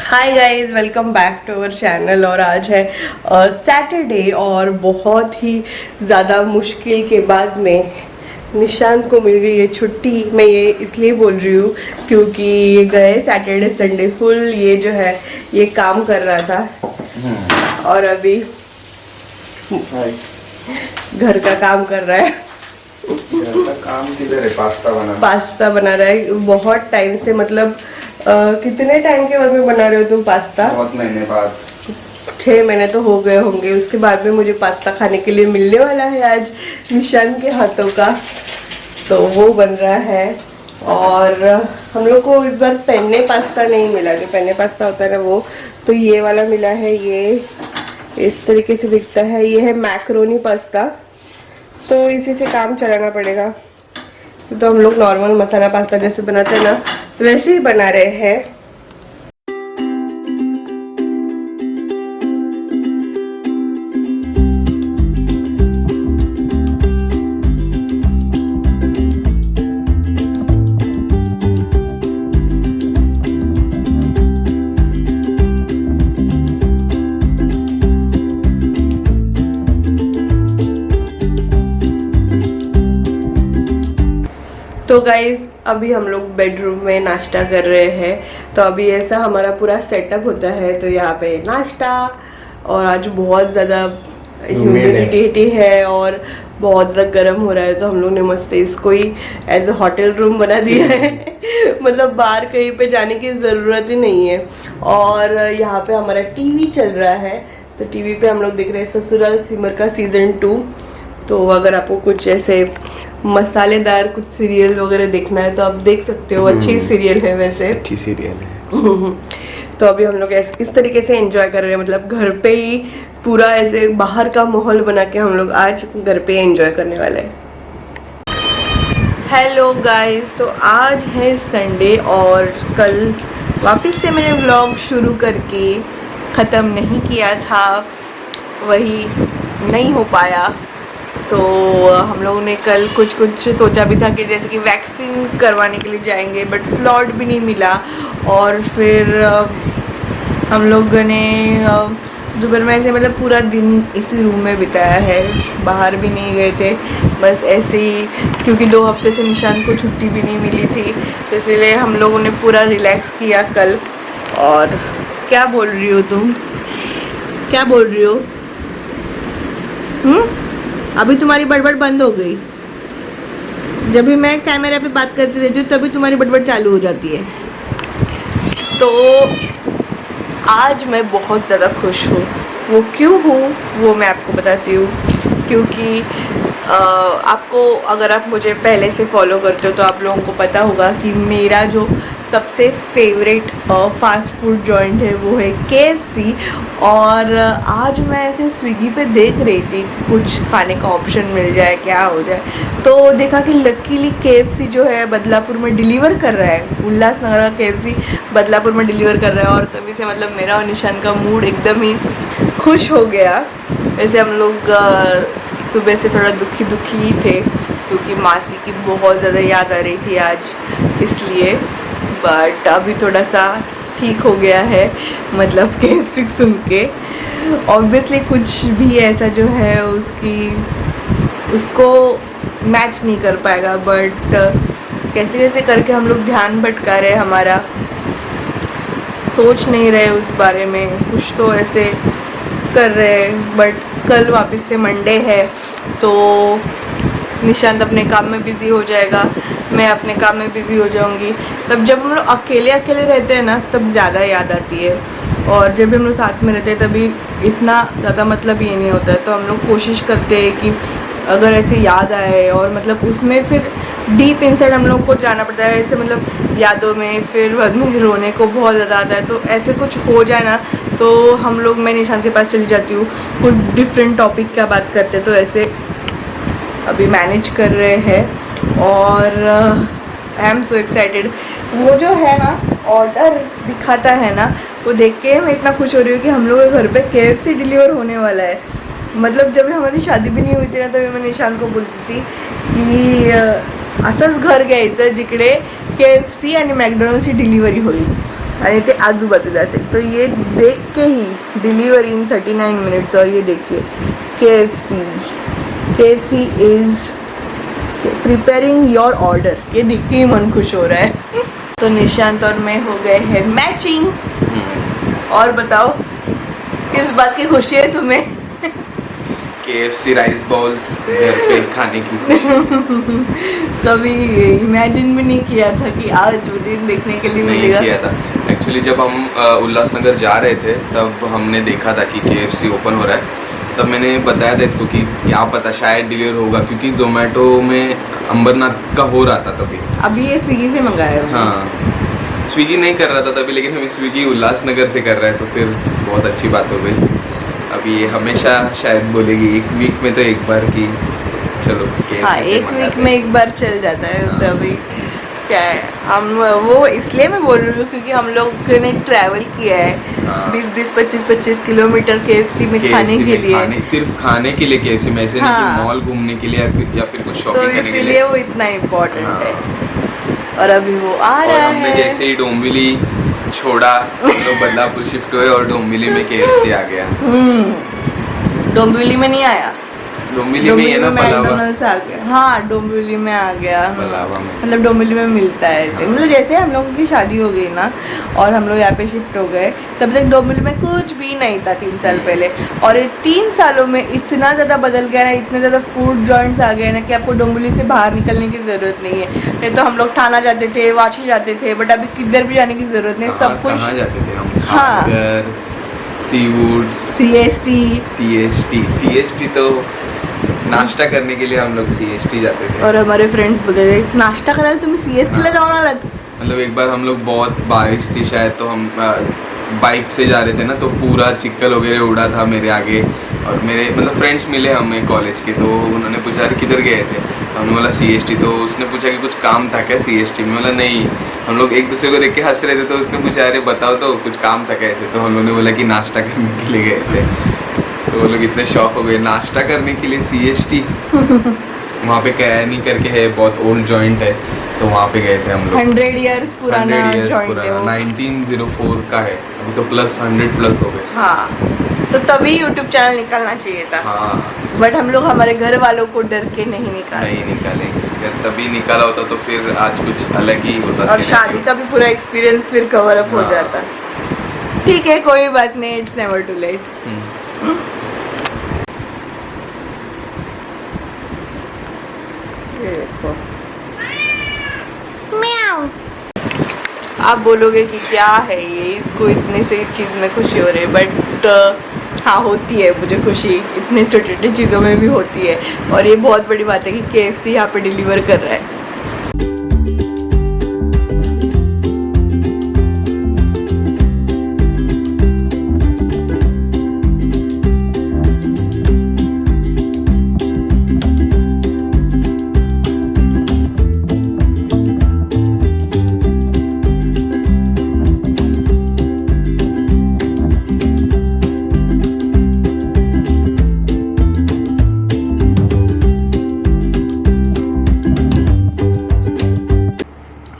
Hi guys, welcome back to our channel. और आज है सैटरडे और बहुत ही ज़्यादा मुश्किल के बाद में निशांत को मिल गई है छुट्टी। मैं ये इसलिए बोल रही हूँ क्योंकि ये गए सैटरडे संडे फुल ये जो है ये काम कर रहा था और अभी घर का काम कर रहा है। घर का काम किधर है? पास्ता बना रहा है बहुत टाइम से। मतलब कितने टाइम के बाद में बना रहे हो तुम पास्ता? बहुत महीने बाद। 6 महीने तो हो गए होंगे। उसके बाद में मुझे पास्ता खाने के लिए मिलने वाला है आज निशान के हाथों का, तो वो बन रहा है। और हम लोग को इस बार पेन्ने पास्ता नहीं मिला। जो पेन्ने पास्ता होता है ना वो, तो ये वाला मिला है। ये इस तरीके से दिखता है। ये है मैक्रोनी पास्ता, तो इसी से काम चलाना पड़ेगा। तो हम लोग नॉर्मल मसाला पास्ता जैसे बनाते हैं ना वैसे ही बना रहे हैं। तो गाइज अभी हम लोग बेडरूम में नाश्ता कर रहे हैं। तो अभी ऐसा हमारा पूरा सेटअप होता है। तो यहाँ पे नाश्ता, और आज बहुत ज़्यादा ह्यूमिडिटी है और बहुत ज़्यादा गर्म हो रहा है, तो हम लोग ने मस्त इसको ही एज अ होटल रूम बना दिया है। मतलब बाहर कहीं पे जाने की ज़रूरत ही नहीं है। और यहाँ पे हमारा टीवी चल रहा है। तो टीवी पे हम लोग देख रहे हैं ससुराल सिमर का सीज़न 2। तो अगर आपको कुछ ऐसे मसालेदार कुछ सीरियल वगैरह देखना है तो आप देख सकते हो। अच्छी सीरियल है, वैसे अच्छी सीरियल है। तो अभी हम लोग इस तरीके से एंजॉय कर रहे हैं। मतलब घर पे ही पूरा ऐसे बाहर का माहौल बना के हम लोग आज घर पे एंजॉय करने वाले हैं। हेलो गाइस, तो आज है संडे और कल वापस से मैंने व्लॉग शुरू करके ख़त्म नहीं किया था, वही नहीं हो पाया। तो हम लोगों ने कल कुछ सोचा भी था कि जैसे कि वैक्सीन करवाने के लिए जाएंगे, बट स्लॉट भी नहीं मिला। और फिर हम लोग ने दोपहर में ऐसे मतलब पूरा दिन इसी रूम में बिताया है, बाहर भी नहीं गए थे, बस ऐसे ही। क्योंकि 2 हफ्ते से निशांत को छुट्टी भी नहीं मिली थी, तो इसलिए हम लोगों ने पूरा रिलैक्स किया कल। और क्या बोल रही हो तुम? क्या बोल रही हो? अभी तुम्हारी बड़बड़ बंद हो गई। जब भी मैं कैमरा पे बात करती रहती हूँ तभी तुम्हारी बड़बड़ चालू हो जाती है। तो आज मैं बहुत ज़्यादा खुश हूँ। वो क्यों हूँ वो मैं आपको बताती हूँ। क्योंकि आपको, अगर आप मुझे पहले से फॉलो करते हो तो आप लोगों को पता होगा कि मेरा जो सबसे फेवरेट फास्ट फूड जॉइंट है वो है KFC। और आज मैं ऐसे स्विगी पे देख रही थी कुछ खाने का ऑप्शन मिल जाए, क्या हो जाए। तो देखा कि लकीली KFC जो है बदलापुर में डिलीवर कर रहा है। उल्लासनगर का KFC बदलापुर में डिलीवर कर रहा है। और तभी से मतलब मेरा और निशान का मूड एकदम ही खुश हो गया। वैसे हम लोग सुबह से थोड़ा दुखी ही थे क्योंकि मासी की बहुत ज़्यादा याद आ रही थी आज, इसलिए। बट अभी थोड़ा सा ठीक हो गया है, मतलब KFC सुन के। ऑब्वियसली कुछ भी ऐसा जो है उसको मैच नहीं कर पाएगा, बट कैसे कैसे करके हम लोग ध्यान भटका रहे, हमारा सोच नहीं रहे उस बारे में, कुछ तो ऐसे कर रहे। बट कल वापस से मंडे है, तो निशांत अपने काम में बिज़ी हो जाएगा, मैं अपने काम में बिज़ी हो जाऊंगी। तब जब हम लोग अकेले रहते हैं ना तब ज़्यादा याद आती है, और जब हम लोग साथ में रहते हैं तभी इतना ज़्यादा मतलब ये नहीं होता है। तो हम लोग कोशिश करते हैं कि अगर ऐसे याद आए, और मतलब उसमें फिर डीप इनसाइड हम लोग को जाना पड़ता है ऐसे, मतलब यादों में फिर बाद में रोने को बहुत ज़्यादा आता है। तो ऐसे कुछ हो जाए ना तो हम लोग, मैं निशान के पास चली जाती हूँ, कुछ डिफरेंट टॉपिक का बात करते, तो ऐसे अभी मैनेज कर रहे हैं। और आई एम सो एक्साइटेड। वो जो है ना ऑर्डर दिखाता है ना, वो देख के मैं इतना खुश हो रही हूँ कि हम लोग के घर पे KFC डिलीवर होने वाला है। मतलब जब हमारी शादी भी नहीं हुई थी ना तभी मैं निशान को बोलती थी की असंच घर घ्यायचं जिकडे KFC आणि मॅकडॉनल्ड्सची डिलिव्हरी होईल. आणि ते आजूबाजूला असेल. तो ये देख के ही डिलीवर इन 39 मिनट्स. और ये देखिए KFC is preparing your order. ये देख के ही मन खुश हो रहा है. तो निशांत और मैं हो गए हैं मैचिंग. और बताओ किस बात की खुशी है तुम्हें? KFC राइस बॉल्स घर पे खाने की खुशी. कभी इमेजिन भी नहीं किया था कि आज वो दिन देखने के लिए नहीं मिलेगा. किया था. एक्चुअली जब हम उल्लासनगर जा रहे थे तब हमने देखा था कि KFC ओपन हो रहा है. तब मैंने बताया था इसको कि क्या पता शायद डिलीवर होगा, क्योंकि जोमेटो में अंबरनाथ का हो रहा था तभी. अभी ये स्विगी से मंगाया है. हाँ, स्विगी नहीं कर रहा था तभी, लेकिन हम स्विगी उल्लासनगर से कर रहे हैं तो फिर बहुत अच्छी बात हो गई. अभी ये हमेशा शायद बोलेगी एक वीक में तो एक बार कि चलो KFC हाँ, से एक मंगाते वीक हैं. में एक बार चल जाता है. हाँ. तभी क्या है, हम वो इसलिए मैं बोल रही हूँ क्योंकि हम लोग ने ट्रैवल किया है हाँ. 20-25 किलोमीटर KFC में खाने KFC के में लिए. सिर्फ खाने के लिए KFC में, ऐसे नहीं हाँ. कि मॉल घूमने के लिए या फिर कुछ तो शॉपिंग करने के इसीलिए लिए. वो इतना इम्पोर्टेंट हाँ. है. और अभी वो आ और रहा हमने है. जैसे ही डोंबिवली छोड़ा हम लोग बदलापुर शिफ्ट हुए और डोंबिवली में KFC आ गया. डोंबिवली में नहीं आया. डोंबिवली में ये ना पलावा. मैकडोनल्ड्स आ गया. हाँ, डोंबिवली में आ गया. पलावा में. मतलब डोंबिवली में मिलता है ऐसे. मतलब जैसे हम लोगों की शादी हो गई ना और हम लोग यहाँ पे शिफ्ट हो गए, तब तक डोंबिवली में कुछ भी नहीं था 3 साल पहले. और ये 3 सालों में इतना ज़्यादा बदल गया ना, इतने ज़्यादा फूड जॉइंट्स आ गए ना कि आपको डोंबिवली से बाहर निकलने की ज़रूरत नहीं है. नहीं तो हम लोग थाना जाते थे, वाशी जाते थे, बट अभी किधर भी जाने की ज़रूरत नहीं. सब कुछ. कहाँ जाते थे हम? हाँ. खाकर, सीवुड्स, CST तो नाश्ता करने के लिए हम लोग CST जाते थे. और हमारे फ्रेंड्स बोलते थे नाश्ता करायला तुम्ही CST ला जाऊन आलात. मतलब एक बार हम लोग, बहुत बारिश थी शायद, तो हम बाइक से जा रहे थे ना, तो पूरा चिक्कल वगैरह उड़ा था मेरे आगे. और मेरे मतलब फ्रेंड्स मिले हमें कॉलेज के, तो उन्होंने पूछा अरे किधर गए थे. हमने बोला CST. तो उसने पूछा कि कुछ काम था क्या CST में. बोला नहीं. हम लोग एक दूसरे को देख के हंस रहे थे, तो उसने पूछा अरे बताओ तो कुछ काम था कैसे. तो हम लोग ने बोला कि नाश्ता करने के लिए गए थे. तो वो लोग इतने शौक हो गए, नाश्ता करने के लिए CST. वहाँ पे कैनी करके है, बहुत ओल्ड जॉइंट है, तो वहाँ पे गए थे हम लोग. 100 इयर्स पुराना 100 years जॉइंट है पुराना, वो. 1904 का है. अभी तो प्लस 100 प्लस हो गए. हाँ, तो तभी YouTube चैनल निकालना चाहिए था. हाँ, बट हम लोग हमारे घर वालों को डर के नहीं निकाले. नहीं निकालेंगे. अगर तभी निकाला होता तो फिर आज कुछ अलग ही होता. और शादी का भी पूरा एक्सपीरियंस फिर कवर अप हो हाँ. जाता. ठीक है, कोई बात नहीं. It's never too late. ये देखो, आप बोलोगे कि क्या है ये, इसको इतने से चीज़ में खुशी हो रही है. बट हाँ, होती है मुझे खुशी. इतने छोटे छोटे चीज़ों में भी होती है. और ये बहुत बड़ी बात है कि KFC यहाँ पे डिलीवर कर रहा है.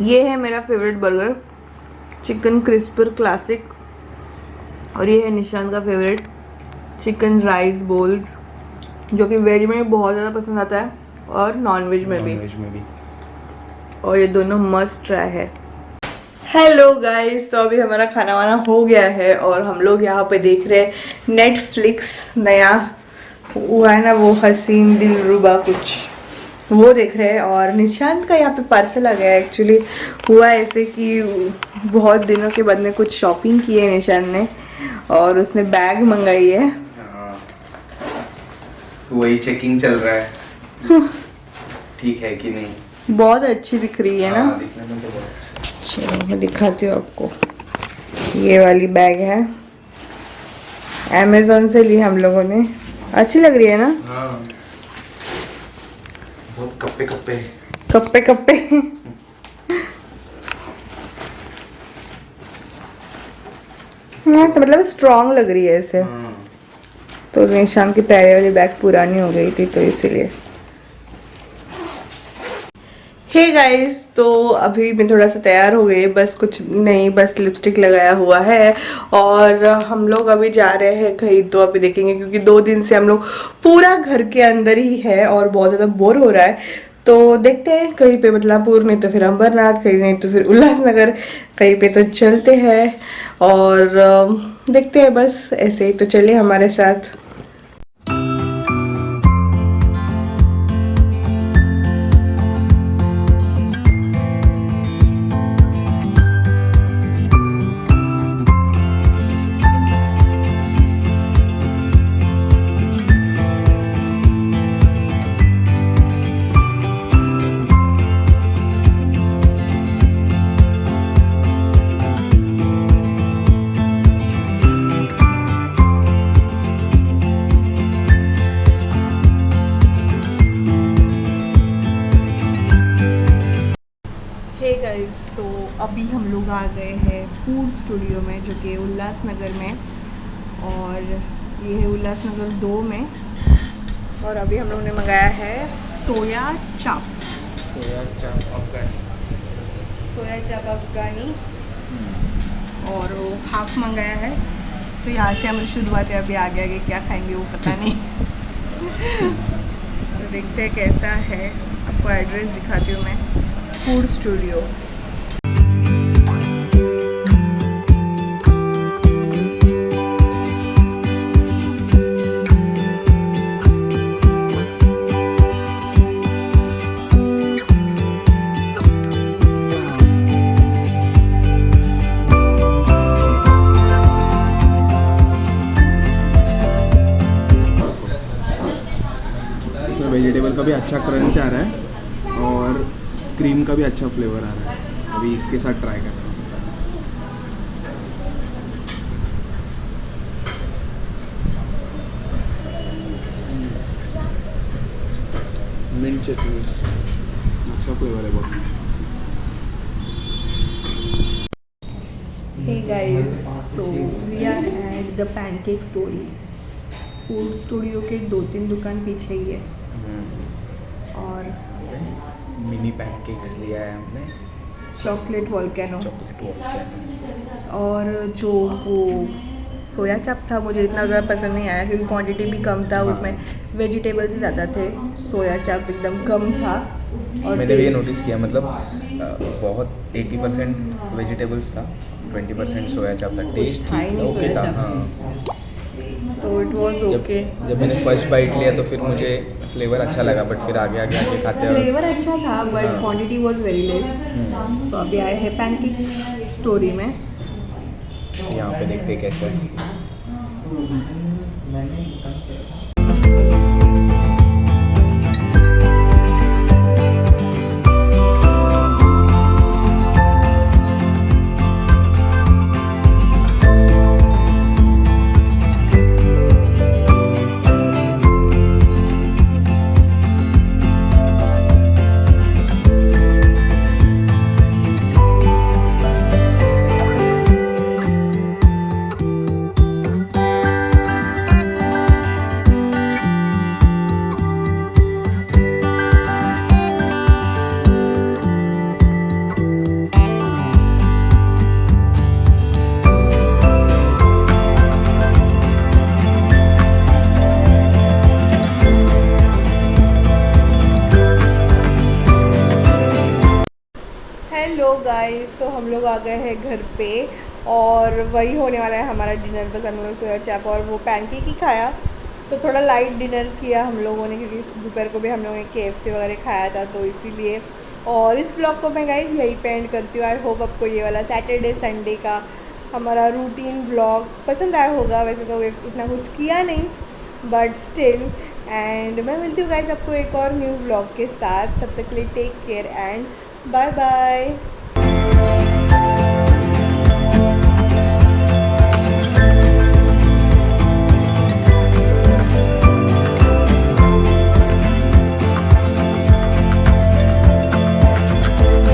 ये है मेरा favourite burger, chicken crisper classic. और ये है निशांत का फेवरेट चिकन राइस बोल्स, जो कि वेज में बहुत ज़्यादा पसंद आता है और नॉन वेज में भी. और ये दोनों मस्ट ट्राई है. हेलो गाइस, तो अभी हमारा खाना वाना हो गया है और हम लोग यहाँ पे देख रहे हैं नेटफ्लिक्स. नया हुआ है ना वो हसीन दिलरुबा कुछ, वो देख रहे हैं. और निशांत का यहाँ पे पार्सल आ गया है. एक्चुअली हुआ ऐसे कि बहुत दिनों के बाद में कुछ शॉपिंग की है निशांत ने, और उसने बैग मंगाई है. वही चेकिंग चल रहा है. ठीक है कि नहीं. बहुत अच्छी दिख रही है ना. दिखने में तो बहुत. चलो मैं दिखाती हूँ आपको. ये वाली बैग है, अमेज़न से ली हम लोगों ने. अच्छी लग रही है ना. हाँ, बहुत कप्पे कप्पे कप्पे कप्पे. हाँ, तो मतलब स्ट्रॉन्ग लग रही है ऐसे. तो निशान की प्यारी वाली बैग पुरानी हो गई थी तो इसीलिए. हे गाइस, तो अभी मैं थोड़ा सा तैयार हो गई, बस कुछ नहीं, बस लिपस्टिक लगाया हुआ है और हम लोग अभी जा रहे हैं कहीं, तो अभी देखेंगे क्योंकि 2 दिन से हम लोग पूरा घर के अंदर ही है और बहुत ज़्यादा बोर हो रहा है। तो देखते हैं कहीं पे बदलापुर, नहीं तो फिर अंबरनाथ, कहीं नहीं तो फिर उल्लासनगर, कहीं पे तो चलते हैं और देखते हैं बस ऐसे ही। तो चलिए हमारे साथ। हे गाइस, तो अभी हम लोग आ गए हैं फूड स्टूडियो में, जो कि उल्लासनगर में, और ये है उल्लासनगर 2 में। और अभी हम लोगों ने मंगाया है सोया चाप अफगानी और वो हाफ मंगाया है। तो यहाँ से हमारी शुरुआत है, अभी आगे आगे क्या खाएंगे वो पता नहीं। तो देखते हैं कैसा है, आपको एड्रेस दिखाती हूँ मैं। Food studio. वेजिटेबल का भी अच्छा क्रंच आ रहा है और क्रीम का भी अच्छा फ्लेवर आ रहा है। अभी इसके साथ ट्राई कर रहा हूँ। मिंट चटनी अच्छा फ्लेवर है बहुत। Hey guys, so we are at the Pancake Story. Food studio के 2-3 दुकान पीछे ही है। और मिनी पैनकेक्स लिया है हमने, चॉकलेट वोल्केनो, चॉकलेट और जो वो सोया चाप था मुझे इतना ज़्यादा पसंद नहीं आया क्योंकि क्वांटिटी भी कम था, उसमें वेजिटेबल्स ज़्यादा थे, सोया चाप एकदम कम था। और मैंने भी ये नोटिस किया, मतलब बहुत 80% वेजिटेबल्स था, 20% सोया चाप था। टेस्ट था ही नहीं ओके सोया था। चाप। हाँ, तो इट वाज ओके। जब मैंने फर्स्ट बाइट लिया तो फिर मुझे फ्लेवर अच्छा लगा, बट फिर आगे आगे आगे खाते हैं फ्लेवर अच्छा था बट हाँ। Quantity was very less. तो अभी आए हैं पैनकेक स्टोरी में। यहाँ पे देखते कैसा है। हेलो गाइस, तो हम लोग आ गए हैं घर पे और वही होने वाला है हमारा डिनर। बस हम लोगों ने सोया चाप और वो पैनकेक ही खाया, तो थोड़ा लाइट डिनर किया हम लोगों ने क्योंकि दोपहर को भी हम लोगों ने KFC वगैरह खाया था, तो इसीलिए। और इस ब्लॉग को मैं गाइस यही पे एंड करती हूँ। आई होप आपको ये वाला सैटरडे संडे का हमारा रूटीन ब्लॉग पसंद आया होगा। वैसे तो इतना कुछ किया नहीं बट स्टिल। एंड मैं मिलती हूँ गाइस आपको एक और न्यू ब्लॉग के साथ। तब तक के लिए take care and bye bye.